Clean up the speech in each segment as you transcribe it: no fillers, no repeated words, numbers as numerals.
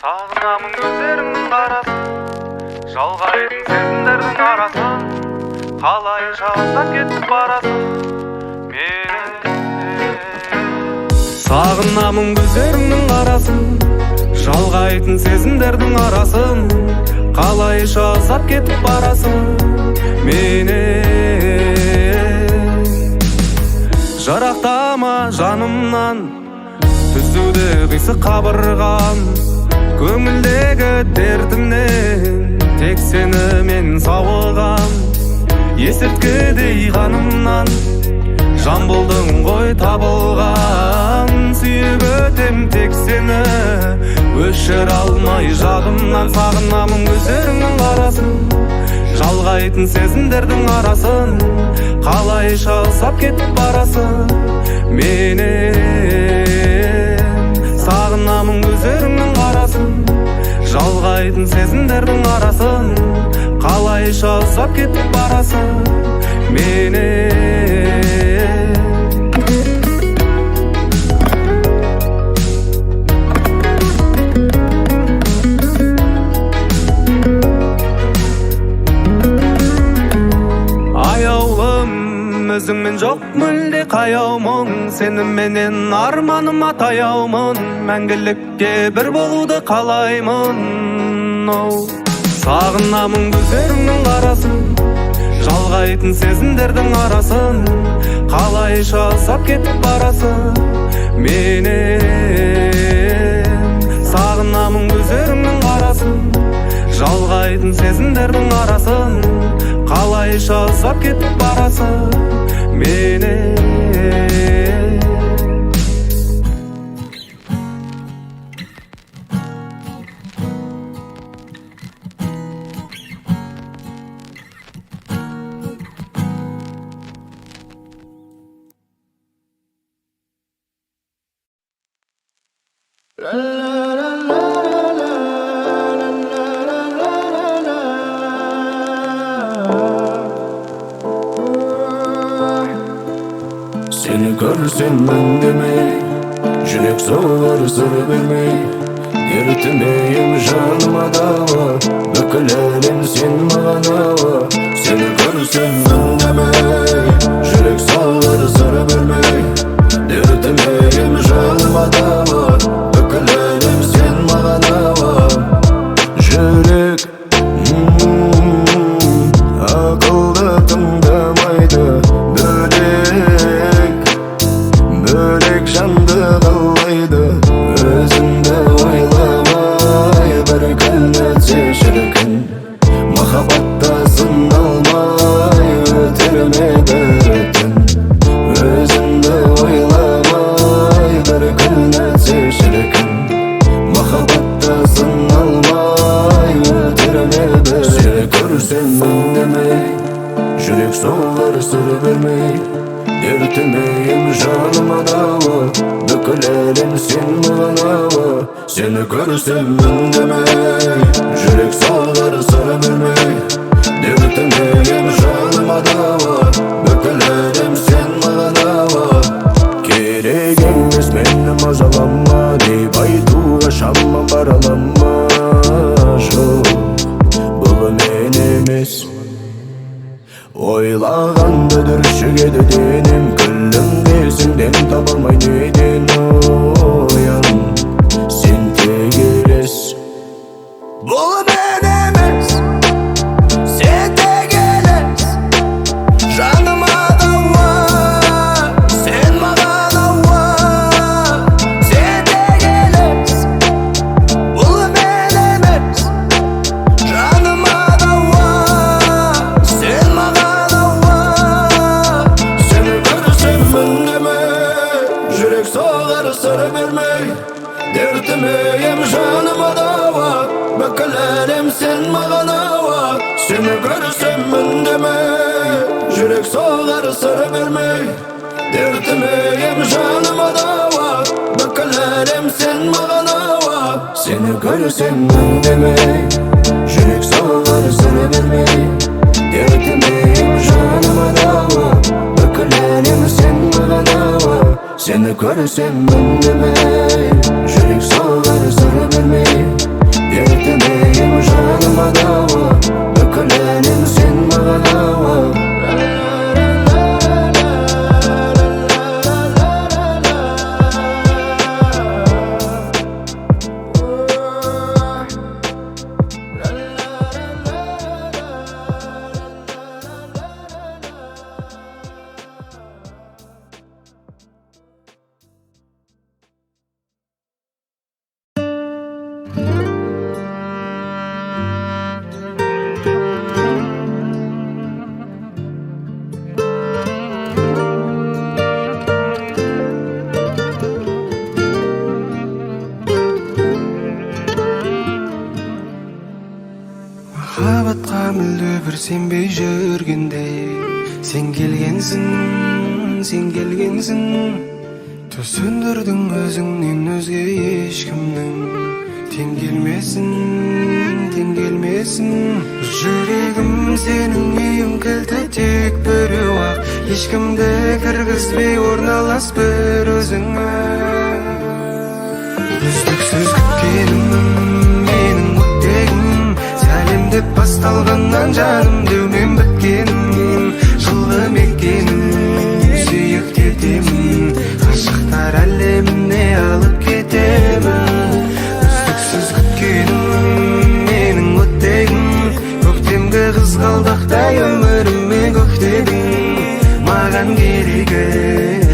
Сағынамын көздеріңнің қарасын, жалғайтын сезімдердің арасын, қалайша ұзап кетіп барасың мені. Сағынамын көздеріңнің қарасын, жалғайтын сезімдердің арасын, қалайша ұзап кетіп барасың мені. Жарақтама жанымнан, түзуде қисық қабырған, көңілдегі дертімнен тек сені мен сауығам. Есірткідей қанымнан жан болдың ғой табылған, сүйіп өтем тек сені, өшір алмай жадымнан. Сағынамын көздеріңнің қарасын, жалғайтын сезімдердің арасын, қалайша ұзап кетіп барасың менен. Сағынамын көздеріңнің қарасын, жалғайтын сезімдердің арасын, қалайша ұзап кетіп барасың менен. Өзіңмен жоқ мүлде қаяу мұң, сеніменен арманыма таяумын, мәңгілікке бір болуды қалаймын. Сағынамын көздеріңнің қарасын, жалғайтын сезімдердің арасын, қалайша ұзап кетіп барасың менен. Сағынамын көздеріңнің қарасын, жалғайтын сезімдердің арасын, қалайша ұзап кетіп барасың менен. Seni görsem ben demey, жүрек soğur sır vermey, dertmeyim жаныма dava, бүкіл әлем sen маған ауа. Seni görsem ben demey, жүрек soğur sır vermey, dertmeyim жаныма dava, бүкіл әлем sen маған ауа. Жүрек ақылды тыңдамайды, бөлек жанды қалайды, өзіңді ойламай бір күн өтсе шіркін, махаббатта сыналмай өтер ме бір түн. Өзіңді ойламай бір күн өтсе шіркін, махаббатта сыналмай өтер ме бір. Сені көрсем үндемей, жүрек соғар сыр бермей, дертмейім жаныма дауа, бүкіл әлем sen маған ауа. Seni көрсем үндемей, жүрек соғар сыр бермей, дертмейім жаныма дауа, бүкіл әлем sen маған ауа. Керек емес мені мазалама деп айтуға шамам бар алама. Жоқ, бұл мен емес, ойлағанды дүршігеді денем, күлімде сіңден табалмай неден оян. Сен тек елес, бұл мен емес, сен тек елес, жаныма дауа, сен маған ауа. Сен тек елес, бұл мен емес, жаныма дауа, сен маған ауа. Seni görsem ündemey, жүрек соғар сыр бермей, дертмейім жаныма дауа, бүкіл әлем sen маған ауа. Seni görsem ündemey, жүрек соғар сыр бермей, дертмейім жаныма дауа, бүкіл әлем sen маған ауа. Seni görsem ündemey, жүрек соғар сыр бермей, дертмейім жаныма дауа, бүкіл әлем sen маған ауа. Seni görsem ündemey, жүрек соғар сыр бермей, мүлде бір сенбей жүргенде Sen келгенсің Түз сөндірдің өзіңнен өзге ешкімнің Тең келмесін Жүрегім сенің үйің кілті тек біреу ақ Ешкімді кіргізбей орналас бір өзіңе Үздіксіз күткенім менің өттегім Сәлем деп басталғаннан жаным деумен біткенім Жылы мекенім сүйік кетемін Ғашықтар әлеміне алып кетемін Үздіксіз күткенім менің өттегім Көктемгі қызғалдақтай өміріме көктедің Маған керегі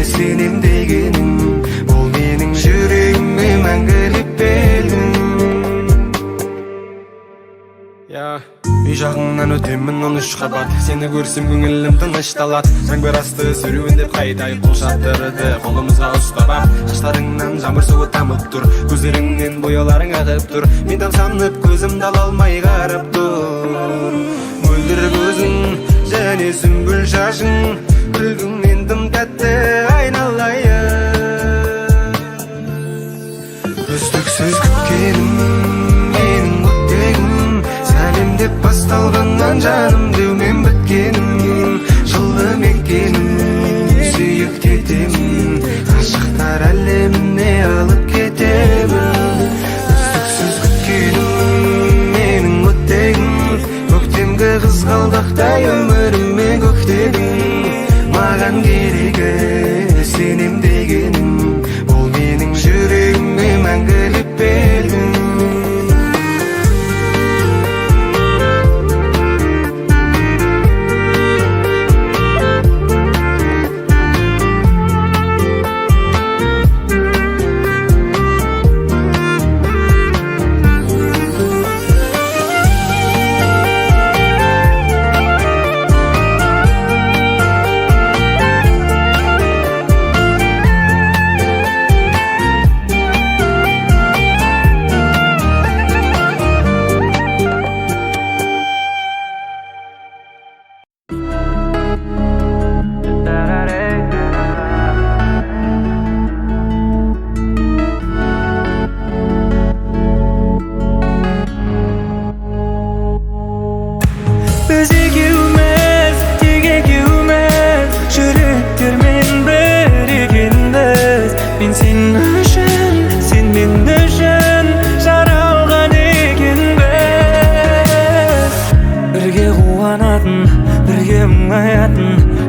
сенем дегенім Ол менің жүрегіме мәңгілік белгім Үй жағыңнан өтемін 13 қабат Сені көрсем көңілім тынышталады Жаңбыр асты сүруіндеп қайдай қол шаттырды Қолымызға ұстап Қаштарыңнан жаңбыр суы тамып тұр Көздеріңнен бояуларың ағып тұр Мен тамсанып көзімді ала алмай қарап тұр Мөлдір көзің және сүмбіл шашың Күлгіңнен тым тәтті айналайын Үздіксіз күткенім менің өттегім Сәлем деп басталғаннан жаным деумен біткенім Жылы мекенім сүйік кетемін Ғашықтар әлеміне алып кетемін Үздіксіз күткенім менің өттегім Көктемгі қызғалдақтай өміріме көктедің Маған керегі сенем дегенім Ол менің жүрегіме мәңгілік белгім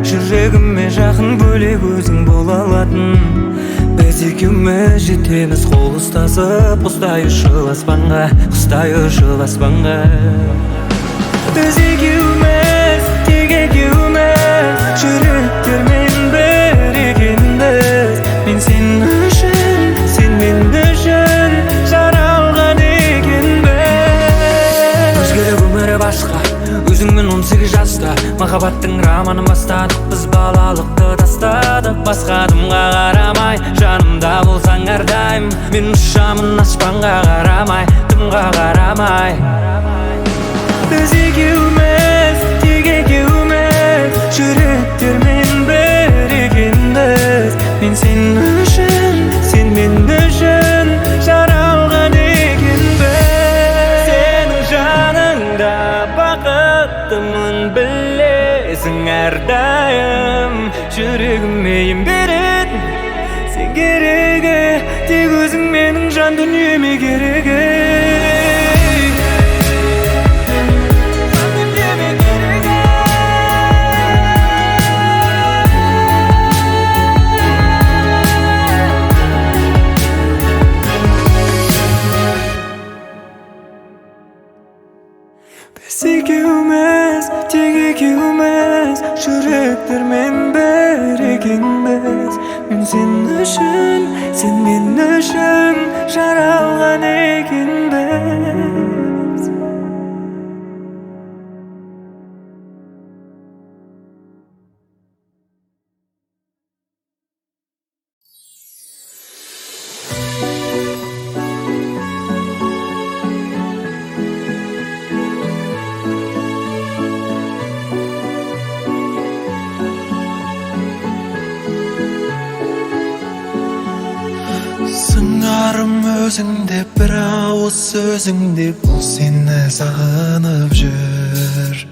Жүрегіме жақын бөлек өзің бола алатын Біз екеуміз жетеміз қол ұстасып Құстай ұшыл аспанға, құстай ұшыл аспанға Біз екеуміз, тек екеуміз Жүректермен бір екенбіз Мен сен үшін, сен мен үшін жаралған екенбіз Өзгерек өмірі басқа Өзіңмен 18 жаста Махаббаттың романын бастадық Біз балалықты тастадық Басқа адамға қарамай Жанымда болсаң әрдайым Мен ұшамын аспанға қарамай Дымға қарамай Біз екеуміз, тек екеуміз Жүректермен бір екенбіз Мен сен үшін, сен мен үшін жаралған екенбіз Сенің жаныңда бақыттымын білесің әрдайым Жүрегіме ем беретін сен керегі Тек өзің менің жан дүниеме керегі Біз екеуміз, тек екеуміз Жүректермен бір екенбіз Мен сен үшін, сен мен үшін жаралған екенбіз осы өзің деп ол сені сағынып жүр.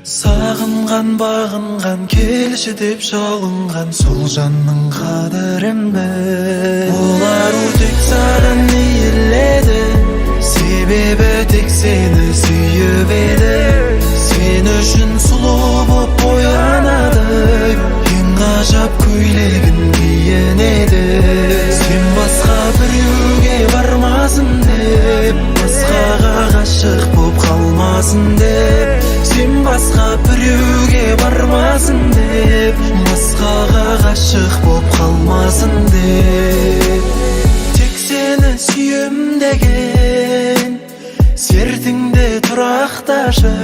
Сағынған бағынған келші деп жалынған сол жанның қадірін біл. Олар тек саған иіледі, себебі тек сені сүйіп еді. Сен үшін сұлу боп боянады, ең ғажап көйлегін киінеді. Сен басқа біреуге бармасын деп, басқаға ғашық боп қалмасын деп. Сен басқа біреуге бармасын деп, басқаға ғашық боп қалмасын деп. Тек сені сүйем деген сертіңде тұрақташы,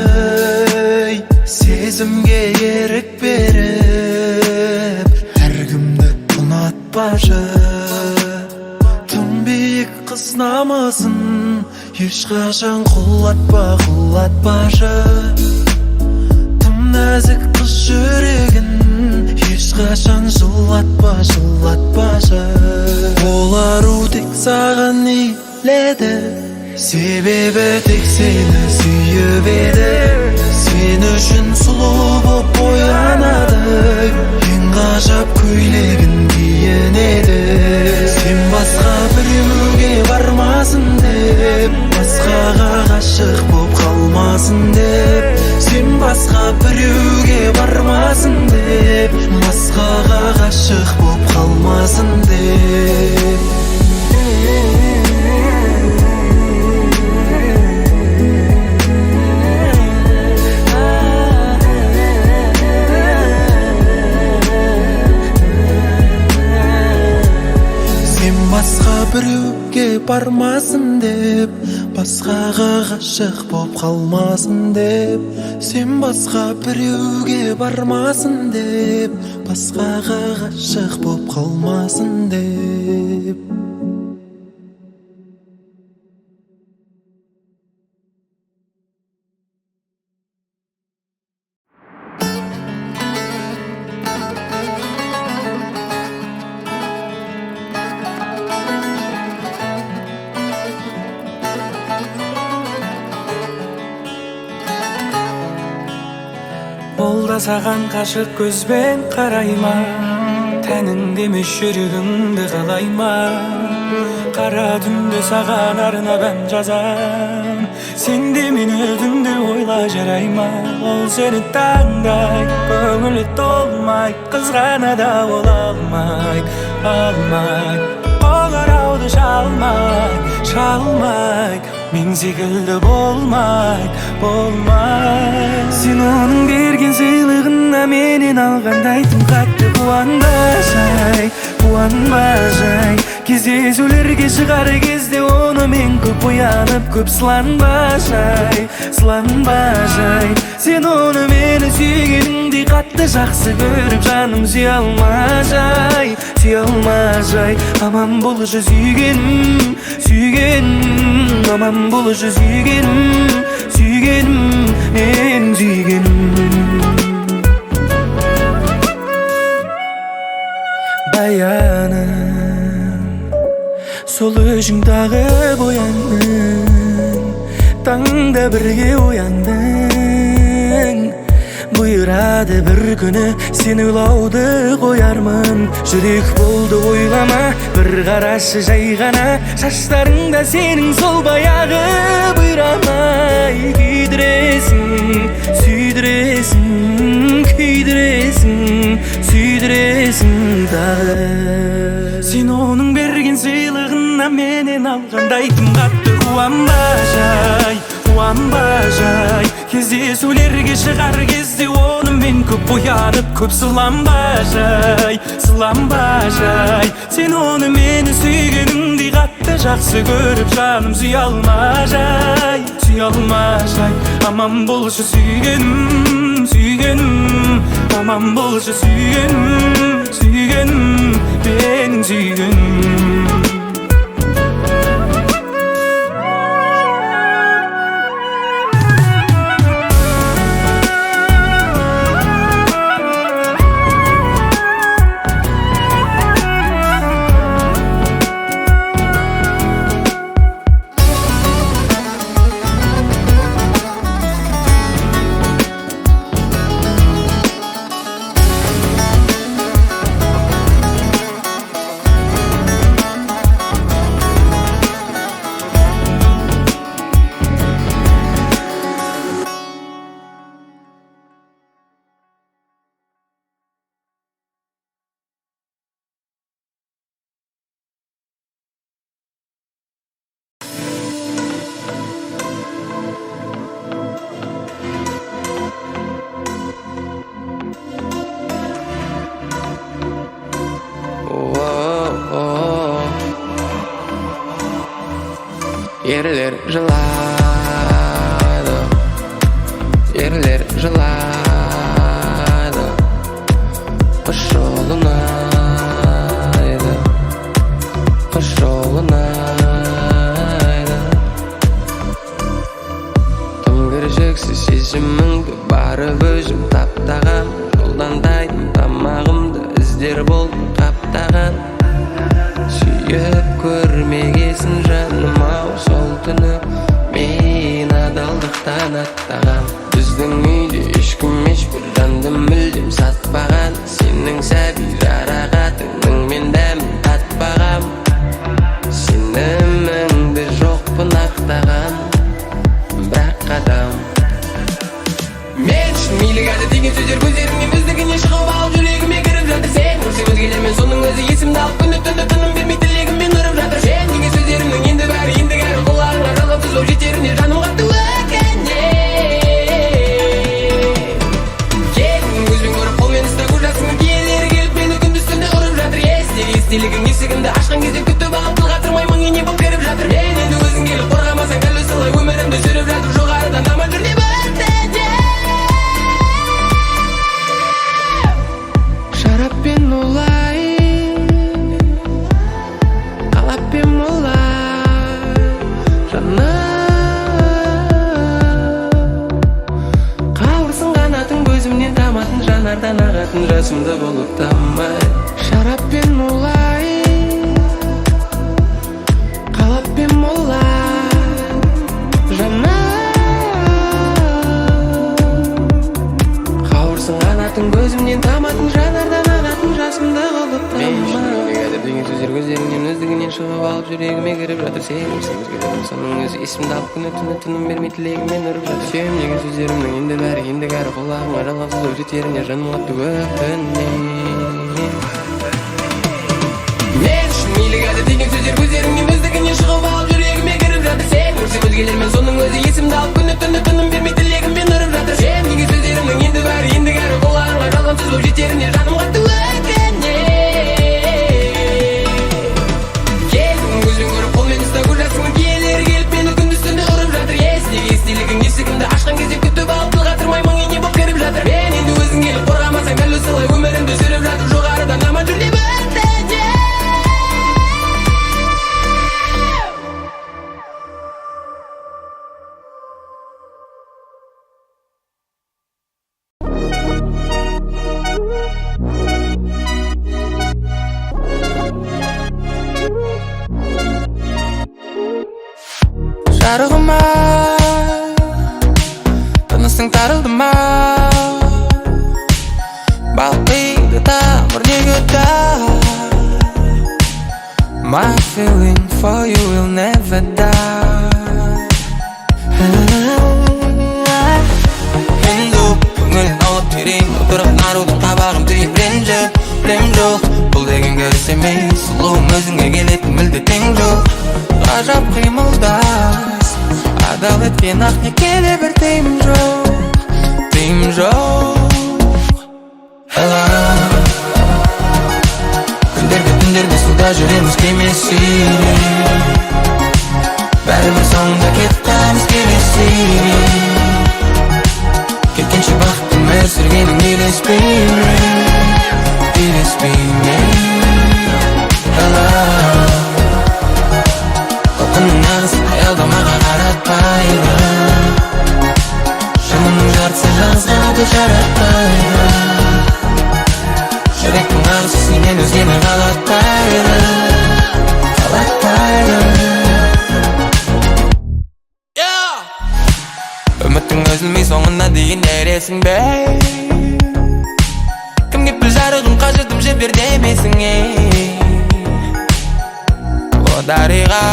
сезімге ерік беріп әркімді ұнатпашы. Тым биік қыз намысын ешқашан құлатпашы. Тым нәзік қыз жүрегін ешқашан жылатпашы. Олар тек саған иіледі, себебі тек сені сүйіп еді. Сен үшін сұлу боп боянады, ең ғажап көйлегін киінеді. Сен басқа біреуге бармасын деп, басқаға ғашық боп қалмасын деп. Сен басқа біреуге бармасын деп, басқаға ғашық боп қалмасын деп. Басқа біреуге бармасын деп, басқаға ғашық боп қалмасын деп. Сен басқа біреуге бармасын деп, басқаға ғашық боп қалмасын деп. Ол да саған қашық көзбен қарайма, тәніңде емес жүрегіңді қалайма. Қара түнде саған арнап ән жазам, сен де мені түнде ойла жарайма. Ол сені таңдай, көңілі толмай, қызғана да ол алмай. Қоңырауды шалмай, мен секілді болмай. Сен оның берген сыйлығына менен алғандай тым қатты қуанба жай. Кездесулерге шығар кезде оны мен көп оянып, көп сыланба жай. Сен оны мені сүйгеніңдей қатты жақсы көріп, жаным сүйе алма жай. Аман болшы сүйгенім, аман болшы сүйгенім, мен сүйгенім. Баяным, сол өзің тағып ояндың, таңда бірге ояндың. Бұйырады бір күні сен ойлауды қоярмын. Жүрек болды ойлама, бір қарашы жай ғана. Шаштарыңда сенің сол баяғы бұйрамай. Күйдіресің тағы. Сен оның берген сыйлығына менен алғандай тым қатты қуанба жай. Кездесулерге шығар кезде оны мен көп оянып, көп сыланба жай. Сен оны мені сүйгеніңдей қатты жақсы көріп, жаным сүйе алма жай. Аман болшы сүйгенім, аман болшы сүйгенім, менің сүйгенім. Yerler жылайды, ерлер жылайды, қыш жолына айды, қыш жолына айды. Тым керексіз сезіміңді барып өзім таптаған, жолдандайдым тамағымды іздер болдым қаптаған. Сүйіп көрмегесін жаным-ау сол түні, мен адалдықтан аттаған. Біздің үйде ешкім ешбір жанды мүлдем сатпаған. Сенің сәби жарағатыңның мен дәмін татпағам. Сеніміңді жоқпын ақтаған, бірақ қадам. Мен үшін мейлігады деген сөздер көздеріңнен өздігінен шығып алып жүрегіме кіріп жатыр. Сен көрсең өзгелермен соның өзі есімді алып күні түні тыным бермей тілегіммен ұрып жатыр. Сен деген сөздерімнің енді бәрі құлағыңа жалғансыз болып жетеріне жаным қатты өкіне. Келдің көзбен көріп қолмен ұста көз жасыңның киелері келіп мені күндіз түні ұрып жатыр. Естелігің есігімді ашқан кезде күтіп алып тіл қатырмай мың ене болып беріп жатыр. Мен енді өзің келіп қорғамасаң дәл осылай өмірімді сүріп жатыр. Жоғарыдан аман жүр деп өтіне. Шараппен улай, қалаппен молай жаным. Қауырсын қанатын көзімнен таматын, жанардан ағатын жасымды болып тамай. Шараппен улай, қалаппен молай жаным. Қауырсын қанатын көзімнен таматын, жанардан ағатын жасымды болып тамай. Деген сөздер көздеріңнен өздігінен шығып алып жүрегіме кіріп жатыр. Сен өзгелердің соның өзі есімді алып күні түні тыным бермей тілегіммен ұрып жатыр. Сүйем деген сөздерімнің енді бәрі құлағыңа жалғансыз болып жетеріне жаным қатты өкінем. Мен үшін мейлігады деген сөздер көздеріңнен өздігінен шығып алып жүрегіме кіріп жатыр. Сен көрсең өзгелермен соның өзі есімді алып күні түні тыным бермей тілегіммен ұрып жатыр. Сен деген сөздерімнің енді бәрі құлағыңа жалғансыз болып жетеріне жаным қатты өкінем. Естелігің есігімді ашқан кезде күтіп алып тіл қатырмай мың ене болып кіріп жатыр. Мен енді өзің келіп қорғамасаң дәл осылай өмірімді сүріп жатыр. Жоғарыдан аман жүр деп өтіне. Жарығыма тынысың тарылды ма? Балқиды тамыр неге die? My feeling for you will never die. Енді көңілін алып терең отырып нарудың қабағым түйіп ренжіп. Білем жоқ, бұл деген көріс емес, сұлуың өзіңе келетін мүлде тең жоқ. Ғажап қимылдас, адал еткен ақ некеде бір тыйым жоқ, тыйым жоқ. Күндерде түндерде суда жүреміз кемесі, бәрібір соңында кетіп қаламыз келесі. Кеткенше бақыттың мәр сүргенің елеспейме. Толқынның нағыз аялдамаға қаратпайды, шынының жартысы жазға да жаратпайды. Жүректің ағысы сенен өзгені қалатпайды. Үміттің өзілмей соңына дейін ересің бе? Кімге піл жарығын қажырдым жібер демесің О дариға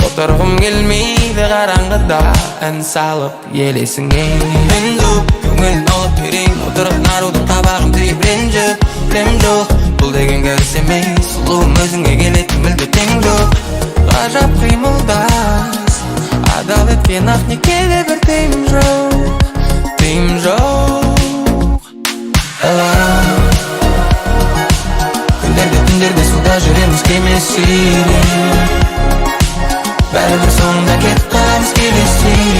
отырғым келмейді қараңғыда ән салып елесің Үнді көңілін алып терең отырып нарудың қабағын түйіп ренжіп Білем жоқ бұл деген көріс емес сұлуың өзіңе келетін мүлде тең жоқ Ғажап қимылдас адал еткен ақ некеде бір тыйым жоқ Күндерде түндерде суда жүреміз кемесі Бәрі кет қаламыз келеспей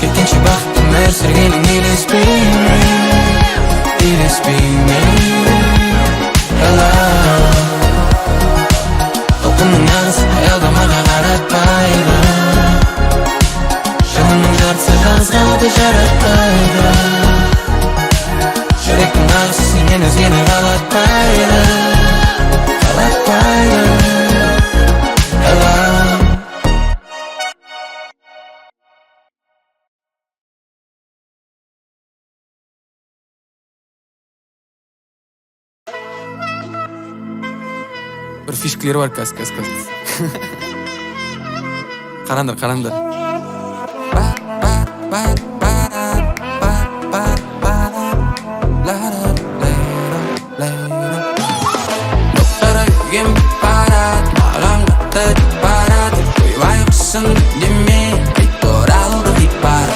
кеткенше бақыттың әр сергенің елеспеймін толқынның ағысы аялдамаға қаратпайды жанымның жартысы жалғыз қалуды жаратпайды жүректің ағысы сенен өзгені қалатпайды бір фишкілері бар қазір қараңдар доктора үйген барад маған қатты барад ойбай құсын деме қайт оралды қит бар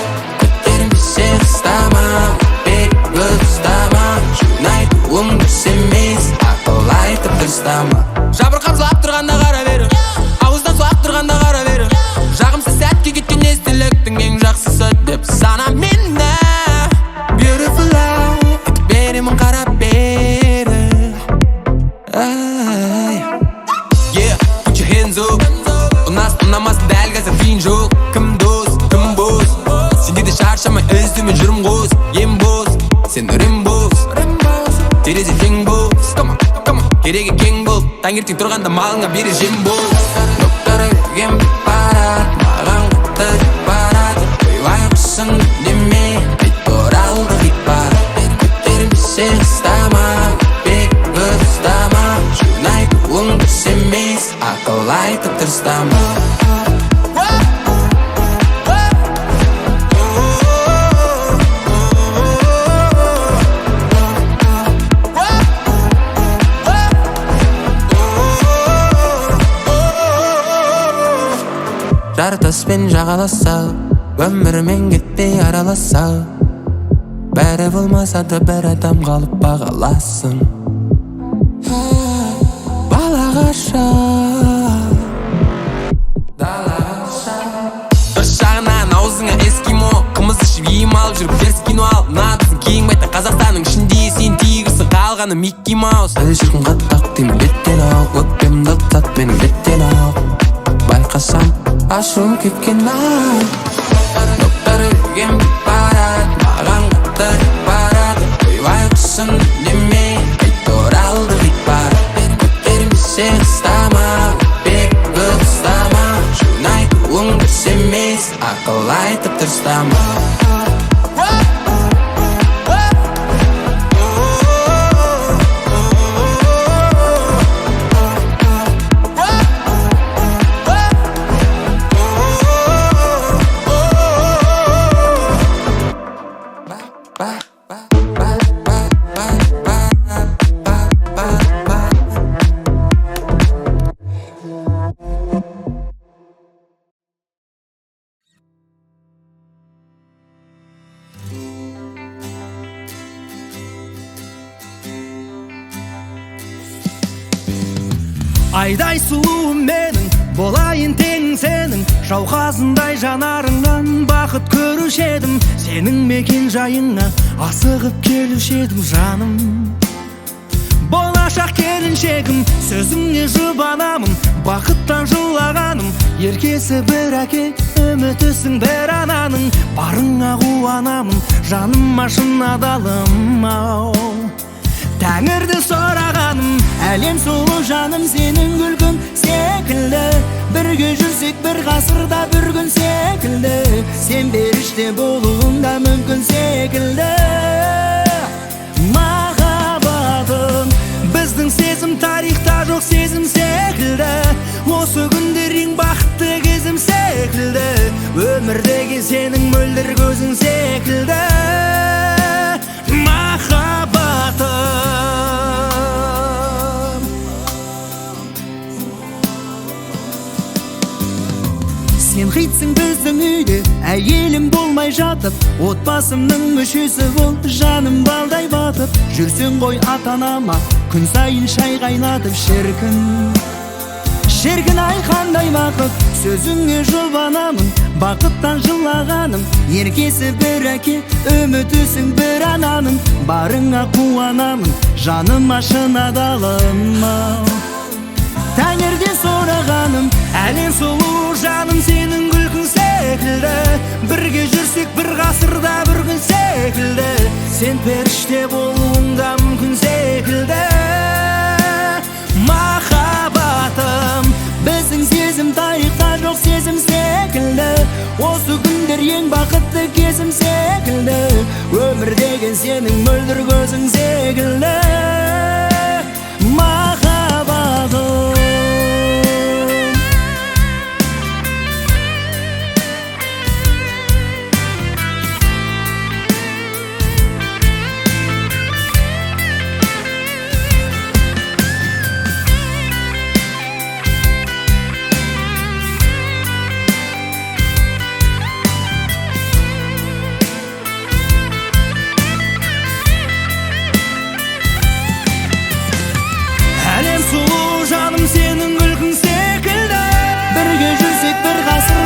көтермесе ұстама өтпек ұстама журнайтуым дұрыс емес ақыл айтып дұрыстама жабырқап жылап тұрғанда қара бері ауыздан су ақтырғанда қара бері жағымсыз сәтке кеткен естіліктің ең жақсысы деп сана мені beautiful love айтып беремін қарап бері yeah put your hands up ұнамасын дәл қазір қиын жоқ кім дос кім бос сенде де шаршамай іздеме жүрім қос ем бос сен үрем бос терезе тең бос керегі кең бол таңертең тұрғанда малыңа бері жем бол доктора үйген барад маған қатты барад ойбай құсын деме қайт оралды қит бар көтермесе ұстама өтпек ұстама журнайтуым дұрыс емес ақыл айтып дұрыстама жартаспен жағаласа өмірмен кетпей араласа бәрі болмаса да бір адам қалып бағаласын балағаша бір жағынан аузыңа эскимо қымыз ішіп ем алып жүріп перс кино ал надысын кейін байтан қазақстанның ішінде сен тигісі қалғаны Микки Маус әлі шіркін қаттақ деймін беттен ал өкпемді ұқтат менің беттен ал байқасам ашуым кеткен ай доктор үйген барад маған қатты барад ойбай құсын деме қайт оралды қит бар көтермесе ұстама өтпек ұстама журнайтуым дұрыс емес ақыл айтып дұрыстама Айдай сұлуым менің, болайын тең сенің жауқазындай жанарыңнан бақыт көруші едім сенің мекен жайыңа асығып келуші едім жаным болашақ келіншегім сөзіңе жұбанамын бақыттан жылағаным еркесі бір әке үмітісің бір ананың барыңа қуанамын жаныма шын адалым ау тәңірді сұрағаным әлем сұлу жаным сенің күлкің секілді бірге жүрсек бір ғасырда бір күн секілді сен періште болуың да мүмкін секілді махаббатым біздің сезім тарихта жоқ сезім секілді осы күндер ең бақытты кезім секілді өмірдегі сенің мөлдір көзің секілді махаббатым сен хитсің біздің үйде әйелім болмай жатып отбасымның мүшесі бол жаным балдай батып жүрсең ғой ата-анама күн сайын шай қайнатып шіркін ай қандай бақыт, сөзіңе жұбанамын, бақыттан жылағаным. Еркесі бір әке, үмітісің бір ананың, барыңа қуанамын, жаныма шын адалыма. Тәңірден сұрағаным, әлем сұлу жаным сенің күлкің секілді. Бірге жүрсек бір ғасырда бір күн секілді, сен періште болуыңда мүмкін секілді. Махаббатым, біздің сезім тарихта жоқ сезім секілді. Осы күндер ең бақытты кезім секілді. Өмір деген сенің мөлдір көзің секілді. Махаббатым. Әлем сұлу жаным сенің күлкің секілді. Бірге жүрсек бір ғасыр